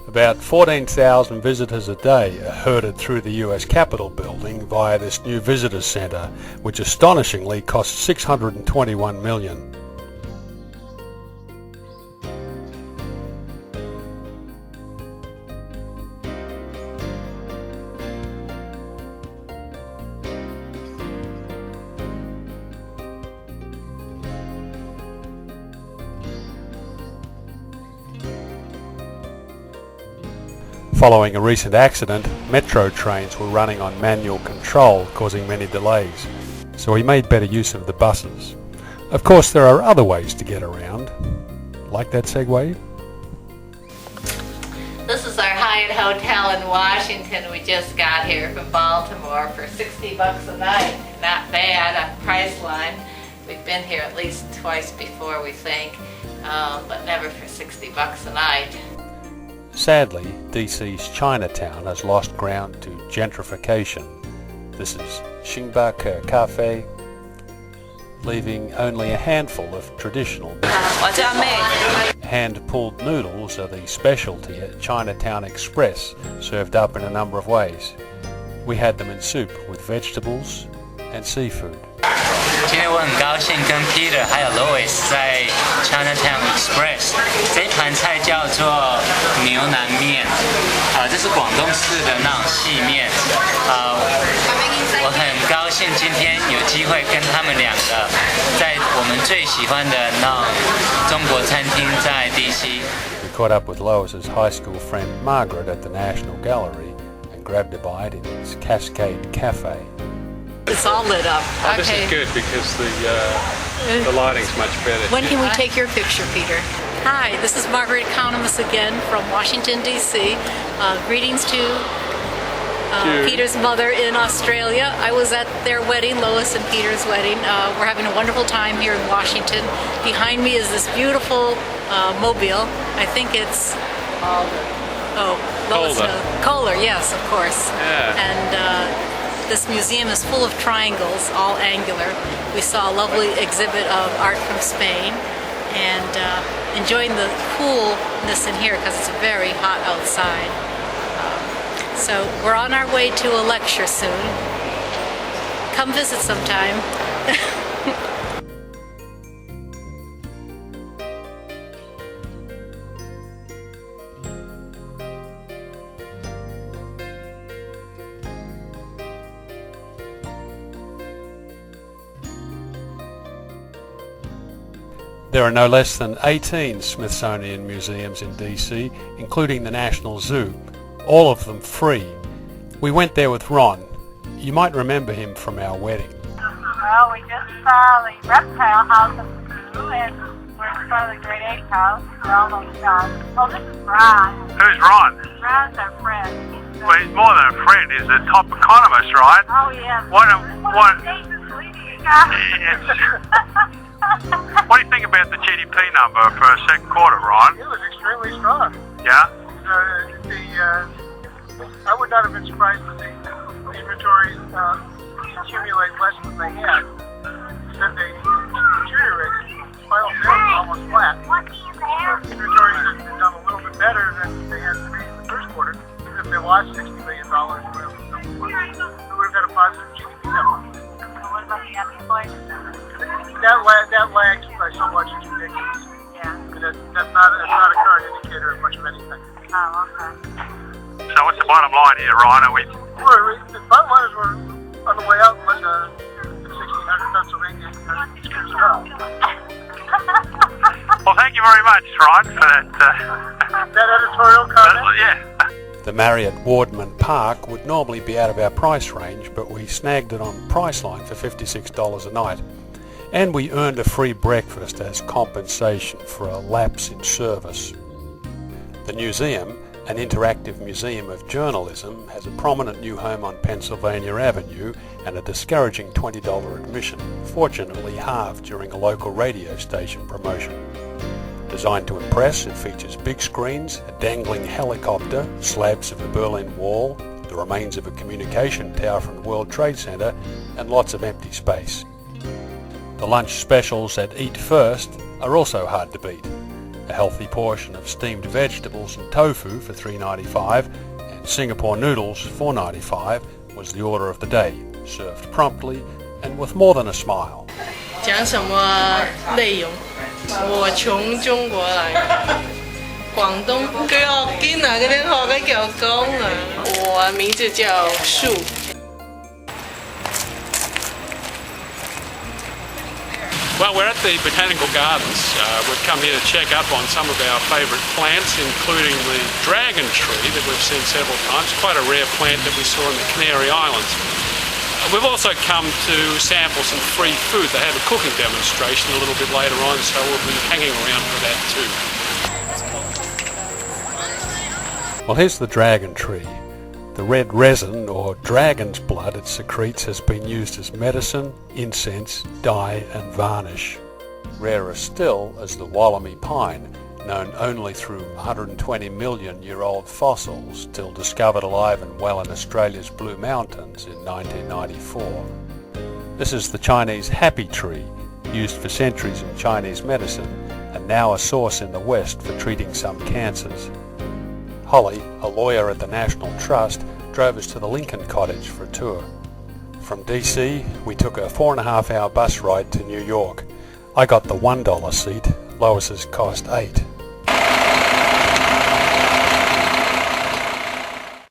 About 14,000 visitors a day are herded through the US Capitol building via this new visitors centre, which astonishingly costs $621 million. Following a recent accident, metro trains were running on manual control, causing many delays, so we made better use of the buses. Of course, there are other ways to get around. Like that segue? This is our Hyatt Hotel in Washington. We just got here from Baltimore for $60 a night. Not bad on Priceline. We've been here at least twice before, we think, but never for $60 a night. Sadly, DC's Chinatown has lost ground to gentrification. This is Xingbake Cafe, leaving only a handful of traditional hand-pulled noodles are the specialty at Chinatown Express, served up in a number of ways. We had them in soup with vegetables and seafood. 今天我很高兴跟 Peter 还有 Lois 在 Chinatown Express 这一盘菜叫做牛腩面，这是广东式的那种细面，我很高兴今天有机会跟他们两个在我们最喜欢的那种中国餐厅在 DC. We caught up with Lois's high school friend Margaret at the National Gallery and grabbed a bite in its Cascade Cafe. It's all lit up. Oh, this is good because the lighting's much better. When can we take your picture, Peter? Hi, this is Margaret Economist again from Washington, D.C. Greetings to Peter's mother in Australia. I was at their wedding, Lois and Peter's wedding. We're having a wonderful time here in Washington. Behind me is this beautiful mobile. I think it's... Lois Kohler, yes, of course. Yeah. And this museum is full of triangles, all angular. We saw a lovely exhibit of art from Spain and enjoying the coolness in here because it's very hot outside. So we're on our way to a lecture soon. Come visit sometime. There are no less than 18 Smithsonian museums in DC, including the National Zoo, all of them free. We went there with Ron. You might remember him from our wedding. Well, we just saw the reptile house at the zoo, and we're in front of the Great Ape House. We're almost done. Oh, this is Ron. Who's Ron? Ron's our friend. Well, he's more than a friend. He's a top economist, right? Oh, yeah. What do you think about the GDP number for a second quarter, Ron? It was extremely strong. Yeah? I would not have been surprised to see the inventories accumulate less than they had. Instead, they deteriorated. Final sales were almost flat. Inventories had done a little bit better than they had in the first quarter. Even if they lost $60 million, we would have had a positive GDP number. What about the unemployment number? That lags by so much, it's ridiculous. Yeah. That's not a current indicator of much of anything. Oh, okay. So what's the bottom line here, Ron? The bottom line is we're on the way out when the 1600 Pennsylvania screws it up. Well, thank you very much, Ron, for that. That editorial comment? Yeah. The Marriott Wardman Park would normally be out of our price range, but we snagged it on Priceline for $56 a night. And we earned a free breakfast as compensation for a lapse in service. The museum, an interactive museum of journalism, has a prominent new home on Pennsylvania Avenue and a discouraging $20 admission, fortunately halved during a local radio station promotion. Designed to impress, it features big screens, a dangling helicopter, slabs of the Berlin Wall, the remains of a communication tower from the World Trade Center, and lots of empty space. The lunch specials at Eat First are also hard to beat. A healthy portion of steamed vegetables and tofu for $3.95 and Singapore noodles $4.95 was the order of the day, served promptly and with more than a smile. 讲什么内容？我从中国来，广东不要紧啊，嗰啲學嘅叫講啊。我名字叫樹。Well, we're at the Botanical Gardens. We've come here to check up on some of our favourite plants, including the dragon tree that we've seen several times, quite a rare plant that we saw in the Canary Islands. We've also come to sample some free food. They have a cooking demonstration a little bit later on, so we'll be hanging around for that too. Well, here's the dragon tree. The red resin, or dragon's blood it secretes, has been used as medicine, incense, dye and varnish. Rarer still is the Wollemi pine, known only through 120 million year old fossils, till discovered alive and well in Australia's Blue Mountains in 1994. This is the Chinese happy tree, used for centuries in Chinese medicine and now a source in the West for treating some cancers. Holly, a lawyer at the National Trust, drove us to the Lincoln Cottage for a tour. From DC, we took a 4.5-hour bus ride to New York. I got the $1 seat, Lois's cost $8.